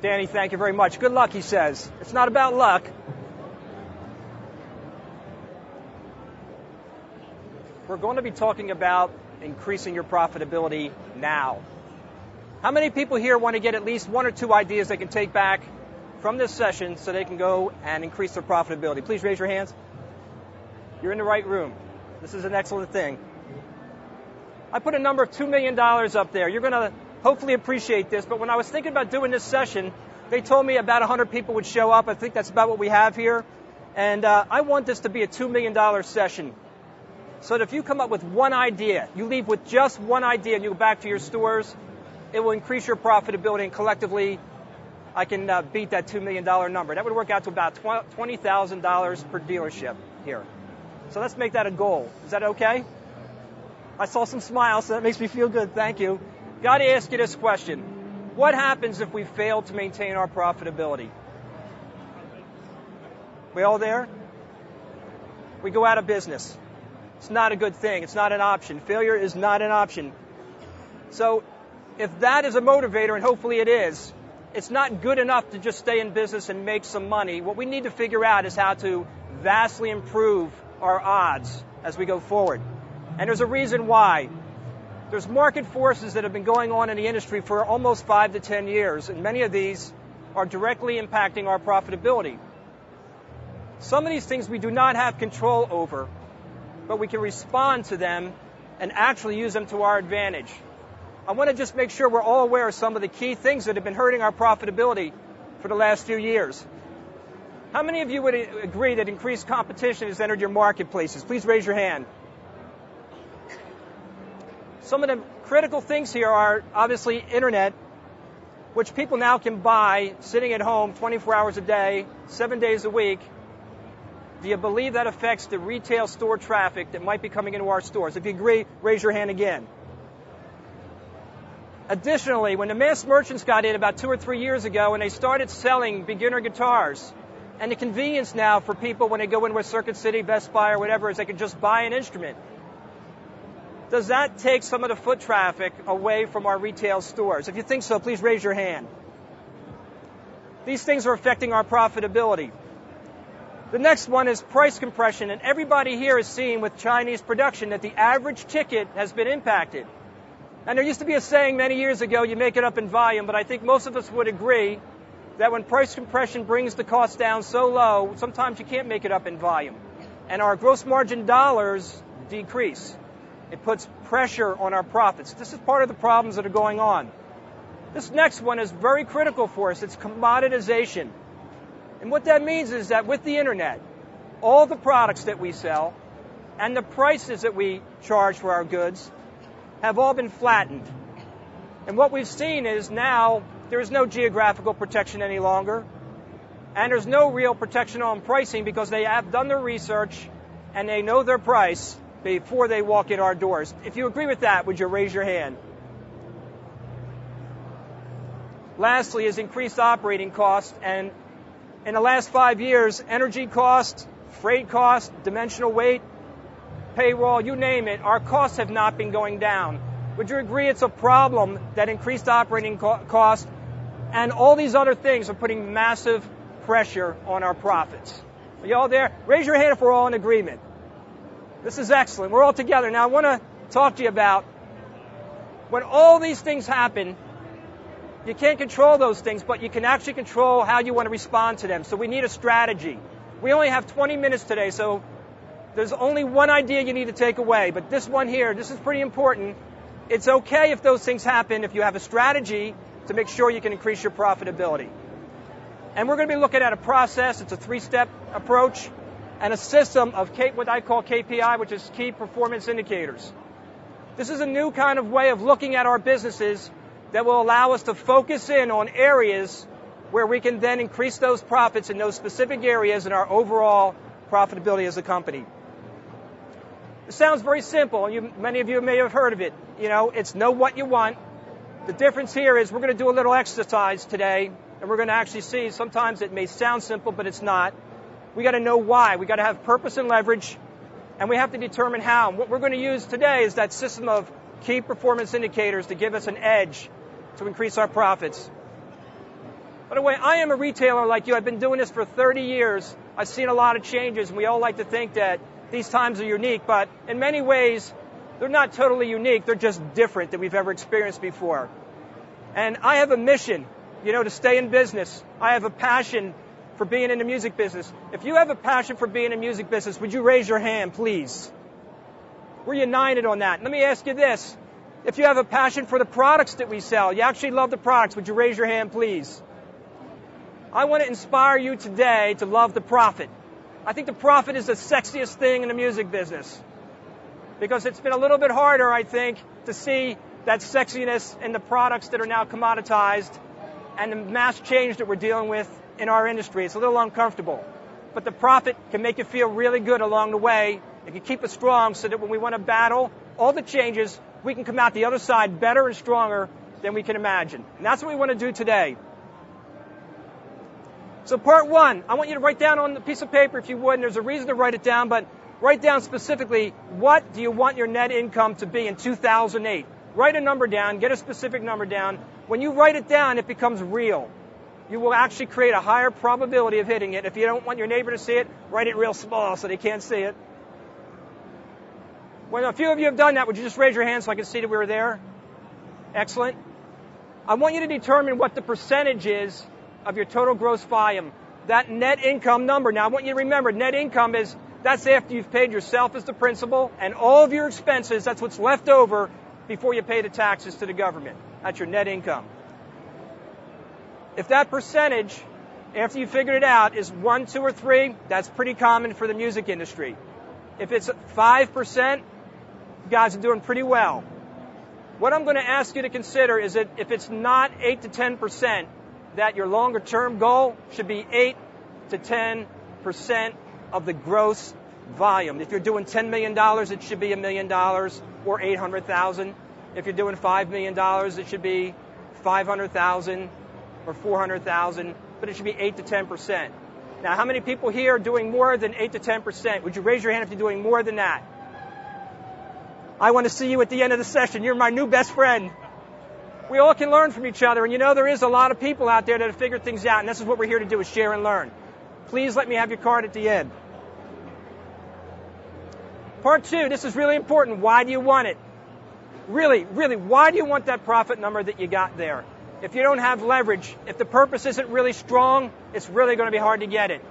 Danny, thank you very much. Good luck, he says. It's not about luck. We're going to be talking about increasing your profitability now. How many people here want to get at least one or two ideas they can take back from this session so they can go and increase their profitability? Please raise your hands. You're in the right room. This is an excellent thing. I put a number of $2 million up there. You're going to hopefully appreciate this, but when I was thinking about doing this session, they told me about 100 people would show up. I think that's about what we have here. And I want this to be a $2 million session. So that if you come up with one idea, you leave with just one idea and you go back to your stores, it will increase your profitability, and collectively, I can beat that $2 million number. That would work out to about $20,000 per dealership here. So let's make that a goal. Is that okay? I saw some smiles, so that makes me feel good. Thank you. Got to ask you this question. What happens if we fail to maintain our profitability? We all there? We go out of business. It's not a good thing. It's not an option. Failure is not an option. So if that is a motivator, and hopefully it is, it's not good enough to just stay in business and make some money. What we need to figure out is how to vastly improve our odds as we go forward. And there's a reason why. There's market forces that have been going on in the industry for almost 5 to 10 years, and many of these are directly impacting our profitability. Some of these things we do not have control over, but we can respond to them and actually use them to our advantage. I want to just make sure we're all aware of some of the key things that have been hurting our profitability for the last few years. How many of you would agree that increased competition has entered your marketplaces? Please raise your hand. Some of the critical things here are obviously internet, which people now can buy sitting at home 24 hours a day, 7 days a week. Do you believe that affects the retail store traffic that might be coming into our stores? If you agree, raise your hand again. Additionally, when the mass merchants got in about 2 or 3 years ago and they started selling beginner guitars, and the convenience now for people when they go into a Circuit City, Best Buy, or whatever is they can just buy an instrument. Does that take some of the foot traffic away from our retail stores? If you think so, please raise your hand. These things are affecting our profitability. The next one is price compression, and everybody here is seeing with Chinese production that the average ticket has been impacted. And there used to be a saying many years ago, you make it up in volume, but I think most of us would agree that when price compression brings the cost down so low, sometimes you can't make it up in volume. And our gross margin dollars decrease. It puts pressure on our profits. This is part of the problems that are going on. This next one is very critical for us. It's commoditization. And what that means is that with the internet, all the products that we sell and the prices that we charge for our goods have all been flattened. And what we've seen is now there is no geographical protection any longer, and there's no real protection on pricing because they have done their research and they know their price before they walk in our doors. If you agree with that, would you raise your hand? Lastly is increased operating costs, and in the last 5 years, energy costs, freight costs, dimensional weight, payroll, you name it, our costs have not been going down. Would you agree it's a problem that increased operating costs and all these other things are putting massive pressure on our profits? Are you all there? Raise your hand if we're all in agreement. This is excellent. We're all together. Now I want to talk to you about when all these things happen, you can't control those things, but you can actually control how you want to respond to them. So we need a strategy. We only have 20 minutes today, so there's only one idea you need to take away. But this one here, this is pretty important. It's okay if those things happen if you have a strategy to make sure you can increase your profitability. And we're going to be looking at a process. It's a 3-step approach and a system of what I call KPI, which is key performance indicators. This is a new kind of way of looking at our businesses that will allow us to focus in on areas where we can then increase those profits in those specific areas in our overall profitability as a company. It sounds very simple, and many of you may have heard of it. You know, it's know what you want. The difference here is we're going to do a little exercise today, and we're going to actually see sometimes it may sound simple, but it's not. We got to know why. We got to have purpose and leverage, and we have to determine how. And what we're going to use today is that system of key performance indicators to give us an edge to increase our profits. By the way, I am a retailer like you. I've been doing this for 30 years. I've seen a lot of changes, and we all like to think that these times are unique, but in many ways, they're not totally unique. They're just different than we've ever experienced before. And I have a mission, to stay in business. I have a passion for being in the music business. If you have a passion for being in the music business, would you raise your hand, please? We're united on that. Let me ask you this. If you have a passion for the products that we sell, you actually love the products, would you raise your hand, please? I want to inspire you today to love the profit. I think the profit is the sexiest thing in the music business because it's been a little bit harder, I think, to see that sexiness in the products that are now commoditized and the mass change that we're dealing with in our industry. It's a little uncomfortable. But the profit can make you feel really good along the way. It can keep us strong so that when we want to battle all the changes, we can come out the other side better and stronger than we can imagine. And that's what we want to do today. So part one, I want you to write down on a piece of paper if you would, and there's a reason to write it down, but write down specifically what do you want your net income to be in 2008. Write a number down, get a specific number down. When you write it down, it becomes real. You will actually create a higher probability of hitting it. If you don't want your neighbor to see it, write it real small so they can't see it. When a few of you have done that, would you just raise your hand so I can see that we were there? Excellent. I want you to determine what the percentage is of your total gross volume, that net income number. Now, I want you to remember, net income that's after you've paid yourself as the principal and all of your expenses. That's what's left over before you pay the taxes to the government. That's your net income. If that percentage, after you figured it out, is 1, 2, or 3, that's pretty common for the music industry. If it's 5%, you guys are doing pretty well. What I'm going to ask you to consider is that if it's not 8 to 10%, that your longer term goal should be 8 to 10% of the gross volume. If you're doing $10 million, it should be $1 million or 800,000. If you're doing $5 million, it should be 500,000 or 400,000, but it should be 8 to 10%. Now, how many people here are doing more than 8 to 10%? Would you raise your hand if you're doing more than that? I want to see you at the end of the session. You're my new best friend. We all can learn from each other, and there is a lot of people out there that have figured things out, and this is what we're here to do, is share and learn. Please let me have your card at the end. Part two, this is really important. Why do you want it? Really, why do you want that profit number that you got there? If you don't have leverage, if the purpose isn't really strong, it's really going to be hard to get it.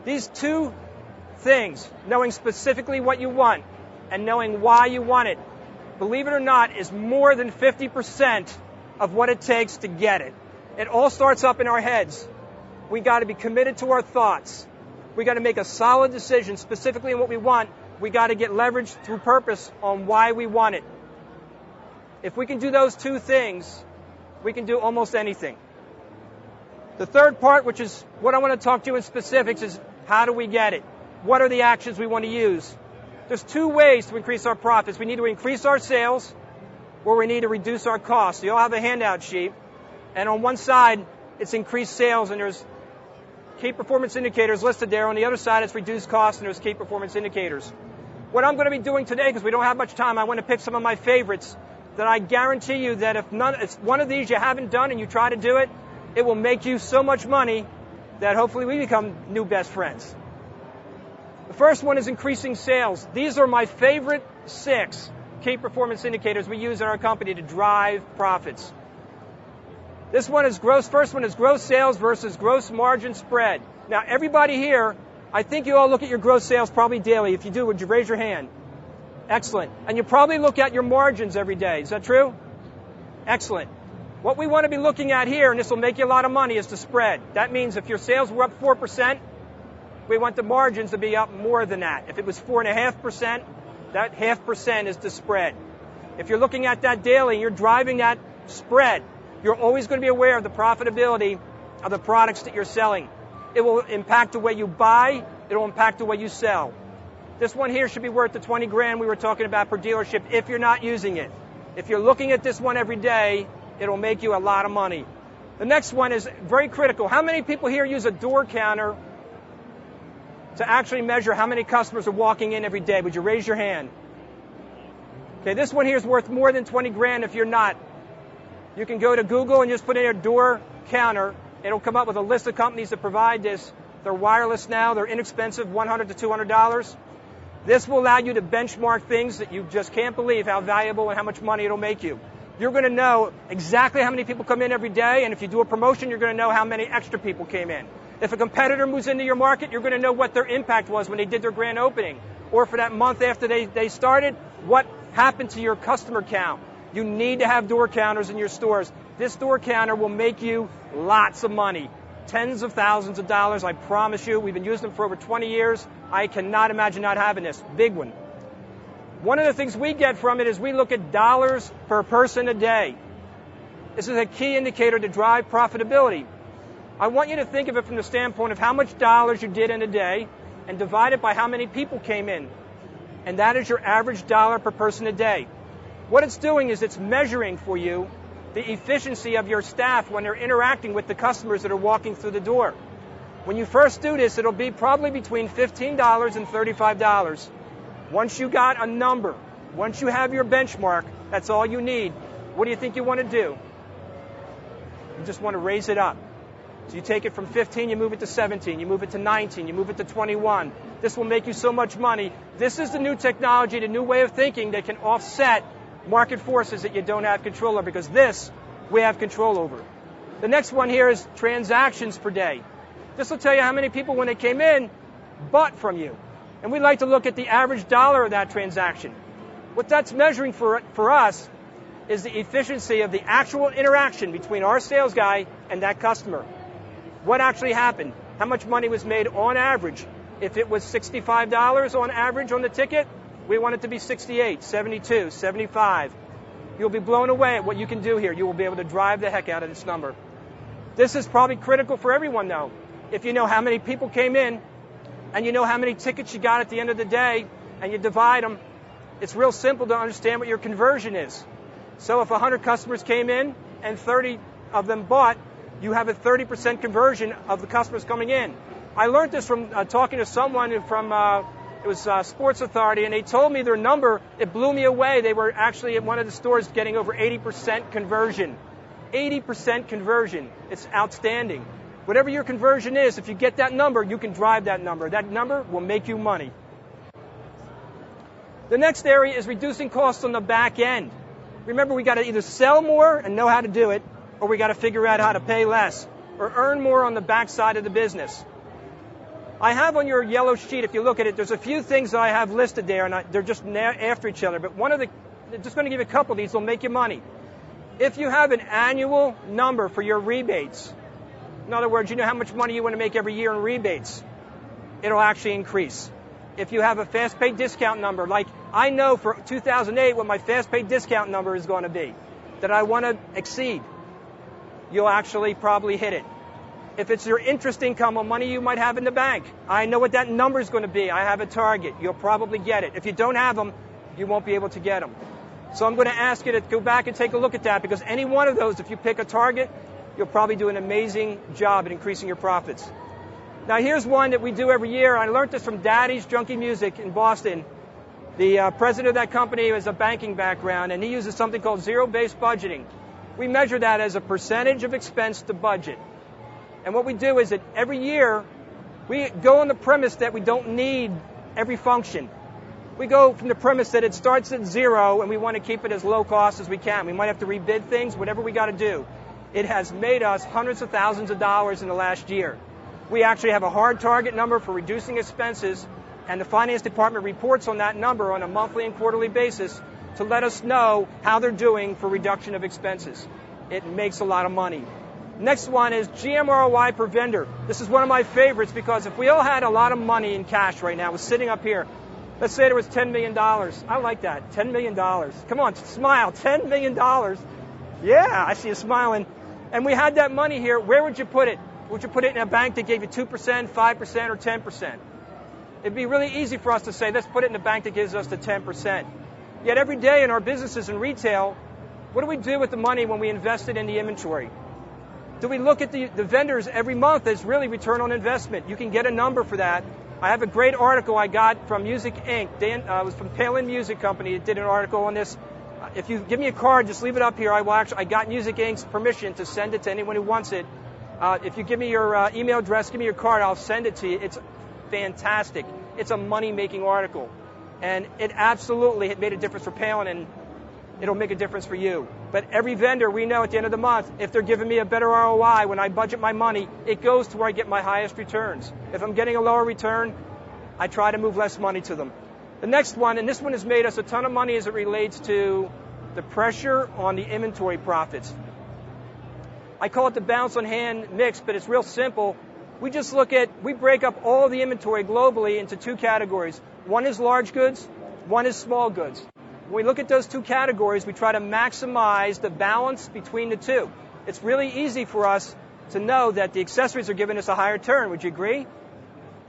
These two things, knowing specifically what you want and knowing why you want it, believe it or not, is more than 50% of what it takes to get it. It all starts up in our heads. We got to be committed to our thoughts. We got to make a solid decision specifically in what we want. We got to get leverage through purpose on why we want it. If we can do those two things, we can do almost anything. The third part, which is what I want to talk to you in specifics, is how do we get it? What are the actions we want to use? There's two ways to increase our profits. We need to increase our sales, or we need to reduce our costs. You all have a handout sheet, and on one side, it's increased sales, and there's key performance indicators listed there. On the other side, it's reduced costs, and there's key performance indicators. What I'm going to be doing today, because we don't have much time, I want to pick some of my favorites that I guarantee you that if one of these you haven't done and you try to do it, it will make you so much money that hopefully we become new best friends. The first one is increasing sales. These are my favorite 6 key performance indicators we use in our company to drive profits. First one is gross sales versus gross margin spread. Now, everybody here, I think you all look at your gross sales probably daily. If you do, would you raise your hand? Excellent. And you probably look at your margins every day. Is that true? Excellent. What we want to be looking at here, and this will make you a lot of money, is the spread. That means if your sales were up 4%, we want the margins to be up more than that. If it was 4.5%, that 0.5% is the spread. If you're looking at that daily, you're driving that spread, you're always going to be aware of the profitability of the products that you're selling. It will impact the way you buy. It will impact the way you sell. This one here should be worth the 20 grand we were talking about per dealership if you're not using it. If you're looking at this one every day, it'll make you a lot of money. The next one is very critical. How many people here use a door counter to actually measure how many customers are walking in every day? Would you raise your hand? Okay, this one here is worth more than 20 grand if you're not. You can go to Google and just put in a door counter It'll come up with a list of companies that provide this. They're wireless now. They're inexpensive, $100 to $200. This will allow you to benchmark things that you just can't believe how valuable and how much money it'll make you. You're going to know exactly how many people come in every day, and if you do a promotion, you're going to know how many extra people came in. If a competitor moves into your market, you're going to know what their impact was when they did their grand opening. Or for that month after they started, what happened to your customer count. You need to have door counters in your stores. This door counter will make you lots of money. Tens of thousands of dollars, I promise you. We've been using them for over 20 years. I cannot imagine not having this. Big one. One of the things we get from it is we look at dollars per person a day. This is a key indicator to drive profitability. I want you to think of it from the standpoint of how much dollars you did in a day and divide it by how many people came in. And that is your average dollar per person a day. What it's doing is it's measuring for you the efficiency of your staff when they're interacting with the customers that are walking through the door. When you first do this, it'll be probably between $15 and $35. Once you got a number, once you have your benchmark, that's all you need. What do you think you want to do? You just want to raise it up. So you take it from 15, you move it to 17, you move it to 19, you move it to 21. This will make you so much money. This is the new technology, the new way of thinking that can offset market forces that you don't have control over, because this we have control over. The next one here is transactions per day. This will tell you how many people, when they came in, bought from you. And we like to look at the average dollar of that transaction. What that's measuring for us is the efficiency of the actual interaction between our sales guy and that customer. What actually happened? How much money was made on average? If it was $65 on average on the ticket, we want it to be 68, 72, 75. You'll be blown away at what you can do here. You will be able to drive the heck out of this number. This is probably critical for everyone, though. If you know how many people came in, and you know how many tickets you got at the end of the day, and you divide them, it's real simple to understand what your conversion is. So if 100 customers came in and 30 of them bought, you have a 30% conversion of the customers coming in. I learned this from talking to someone from it was Sports Authority, and they told me their number. It blew me away. They were actually at one of the stores getting over 80% conversion. 80% conversion. It's outstanding. Whatever your conversion is, if you get that number, you can drive that number. That number will make you money. The next area is reducing costs on the back end. Remember, we got to either sell more and know how to do it, or we got to figure out how to pay less, or earn more on the back side of the business. I have on your yellow sheet, if you look at it, there's a few things that I have listed there, and they're just after each other. But just going to give you a couple of these will make you money. If you have an annual number for your rebates, in other words, you know how much money you want to make every year in rebates, it'll actually increase. If you have a fast pay discount number, like I know for 2008 what my fast pay discount number is going to be, that I want to exceed, you'll actually probably hit it. If it's your interest income or money you might have in the bank, I know what that number is going to be. I have a target. You'll probably get it. If you don't have them, you won't be able to get them. So I'm going to ask you to go back and take a look at that, because any one of those, if you pick a target, you'll probably do an amazing job at increasing your profits. Now here's one that we do every year. I learned this from Daddy's Junkie Music in Boston. The president of that company has a banking background, and he uses something called zero-based budgeting. We measure that as a percentage of expense to budget. And what we do is that every year, we go on the premise that we don't need every function. We go from the premise that it starts at zero, and we want to keep it as low cost as we can. We might have to rebid things, whatever we got to do. It has made us hundreds of thousands of dollars in the last year. We actually have a hard target number for reducing expenses, and the finance department reports on that number on a monthly and quarterly basis to let us know how they're doing for reduction of expenses. It makes a lot of money. Next one is GMROI per vendor. This is one of my favorites, because if we all had a lot of money in cash right now, was sitting up here, let's say there was $10 million. I like that, $10 million. Come on, smile, $10 million. Yeah, I see you smiling. And we had that money here, where would you put it? Would you put it in a bank that gave you 2%, 5%, or 10%? It'd be really easy for us to say, let's put it in a bank that gives us the 10%. Yet every day in our businesses and retail, what do we do with the money when we invest it in the inventory? Do we look at the vendors every month as really return on investment? You can get a number for that. I have a great article I got from Music Inc. It was from Palin Music Company. It did an article on this. If you give me a card, just leave it up here. I got Music Inc.'s permission to send it to anyone who wants it. If you give me your email address, give me your card, I'll send it to you. It's fantastic. It's a money-making article. And it absolutely made a difference for Palin, and it'll make a difference for you. But every vendor, we know at the end of the month, if they're giving me a better ROI, when I budget my money, it goes to where I get my highest returns. If I'm getting a lower return, I try to move less money to them. The next one, and this one has made us a ton of money as it relates to the pressure on the inventory profits. I call it the balance on hand mix, but it's real simple. We break up all the inventory globally into two categories. One is large goods, one is small goods. When we look at those two categories, we try to maximize the balance between the two. It's really easy for us to know that the accessories are giving us a higher turn, would you agree?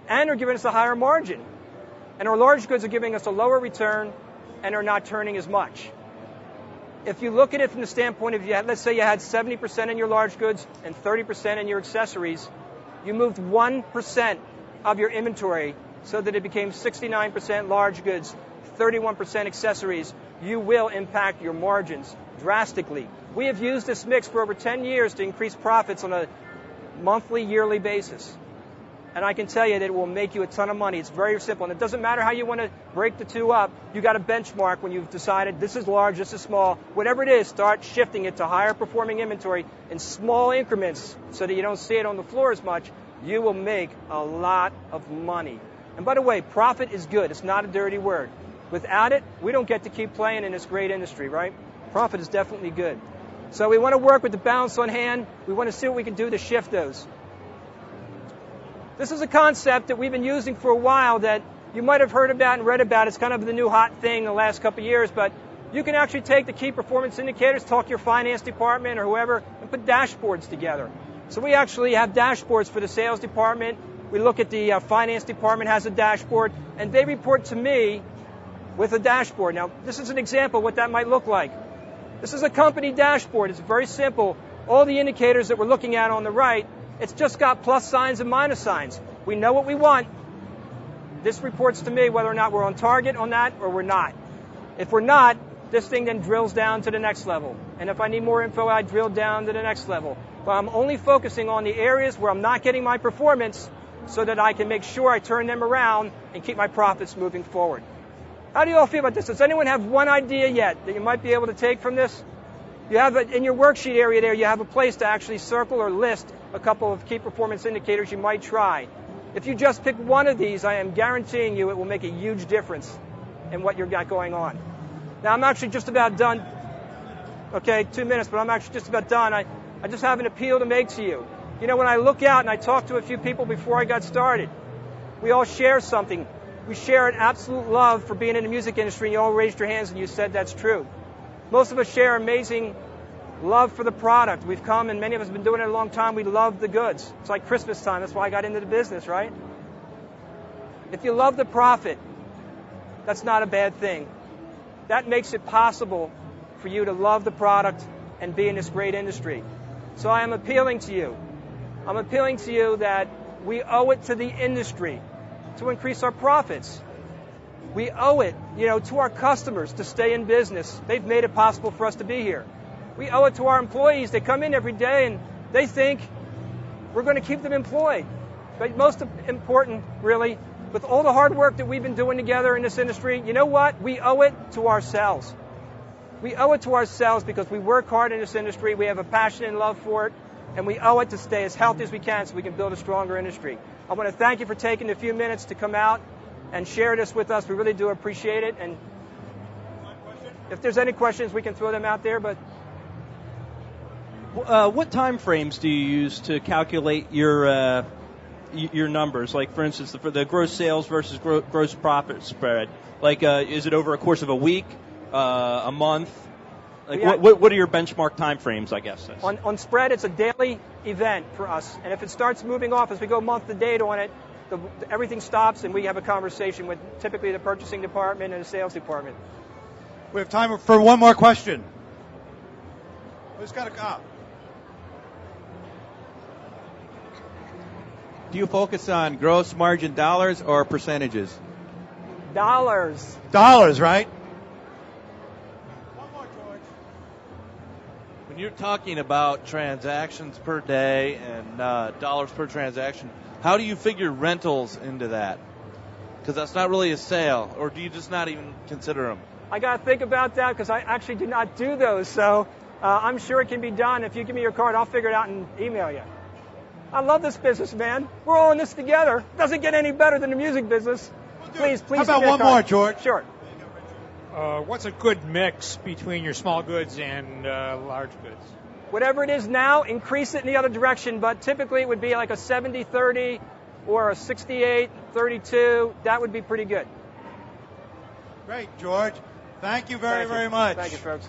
And are giving us a higher margin. And our large goods are giving us a lower return and are not turning as much. If you look at it from the standpoint of, let's say you had 70% in your large goods and 30% in your accessories, you moved 1% of your inventory so that it became 69% large goods, 31% accessories. You will impact your margins drastically. We have used this mix for over 10 years to increase profits on a monthly, yearly basis. And I can tell you that it will make you a ton of money. It's very simple. And it doesn't matter how you want to break the two up. You got a benchmark when you've decided this is large, this is small. Whatever it is, start shifting it to higher performing inventory in small increments so that you don't see it on the floor as much. You will make a lot of money. And by the way, profit is good. It's not a dirty word. Without it, we don't get to keep playing in this great industry, right? Profit is definitely good. So we want to work with the balance on hand. We want to see what we can do to shift those. This is a concept that we've been using for a while that you might have heard about and read about. It's kind of the new hot thing in the last couple of years, but you can actually take the key performance indicators, talk to your finance department or whoever, and put dashboards together. So we actually have dashboards for the sales department. We look at the finance department has a dashboard, and they report to me with a dashboard. Now, this is an example of what that might look like. This is a company dashboard. It's very simple. All the indicators that we're looking at on the right, it's just got plus signs and minus signs. We know what we want. This reports to me whether or not we're on target on that or we're not. If we're not, this thing then drills down to the next level. And if I need more info, I drill down to the next level. But I'm only focusing on the areas where I'm not getting my performance so that I can make sure I turn them around and keep my profits moving forward. How do you all feel about this? Does anyone have one idea yet that you might be able to take from this? You have in your worksheet area there, you have a place to actually circle or list a couple of key performance indicators you might try. If you just pick one of these, I am guaranteeing you it will make a huge difference in what you've got going on. Now, I'm actually just about done. Okay, 2 minutes, but I'm actually just about done. I just have an appeal to make to you. You know, when I look out and I talk to a few people before I got started, we all share something. We share an absolute love for being in the music industry, and you all raised your hands and you said that's true. Most of us share amazing love for the product. We've come, and many of us have been doing it a long time. We love the goods. It's like Christmas time. That's why I got into the business, right? If you love the profit, that's not a bad thing. That makes it possible for you to love the product and be in this great industry. So I am appealing to you. I'm appealing to you that we owe it to the industry to increase our profits. We owe it, to our customers to stay in business. They've made it possible for us to be here. We owe it to our employees. They come in every day and they think we're going to keep them employed. But most important, really, with all the hard work that we've been doing together in this industry, you know what? We owe it to ourselves. We owe it to ourselves because we work hard in this industry. We have a passion and love for it. And we owe it to stay as healthy as we can so we can build a stronger industry. I want to thank you for taking a few minutes to come out and share this with us. We really do appreciate it. And if there's any questions, we can throw them out there. But what time frames do you use to calculate your numbers? Like, for instance, for the gross sales versus gross profit spread. Like, is it over a course of a week, a month? Like, what are your benchmark time frames, I guess? On spread, it's a daily event for us. And if it starts moving off as we go month to date on it, everything stops and we have a conversation with typically the purchasing department and the sales department. We have time for one more question. Who's got a cop? Do you focus on gross margin dollars or percentages? Dollars. Dollars, right? We When you're talking about transactions per day and dollars per transaction, how do you figure rentals into that? Because that's not really a sale, or do you just not even consider them? I got to think about that because I actually do not do those. So I'm sure it can be done. If you give me your card, I'll figure it out and email you. I love this business, man. We're all in this together. Doesn't get any better than the music business. Please. How about one more, George? Sure. What's a good mix between your small goods and large goods? Whatever it is now, increase it in the other direction, but typically it would be like a 70-30 or a 68-32. That would be pretty good. Great, George. Thank you very much. Thank you, folks.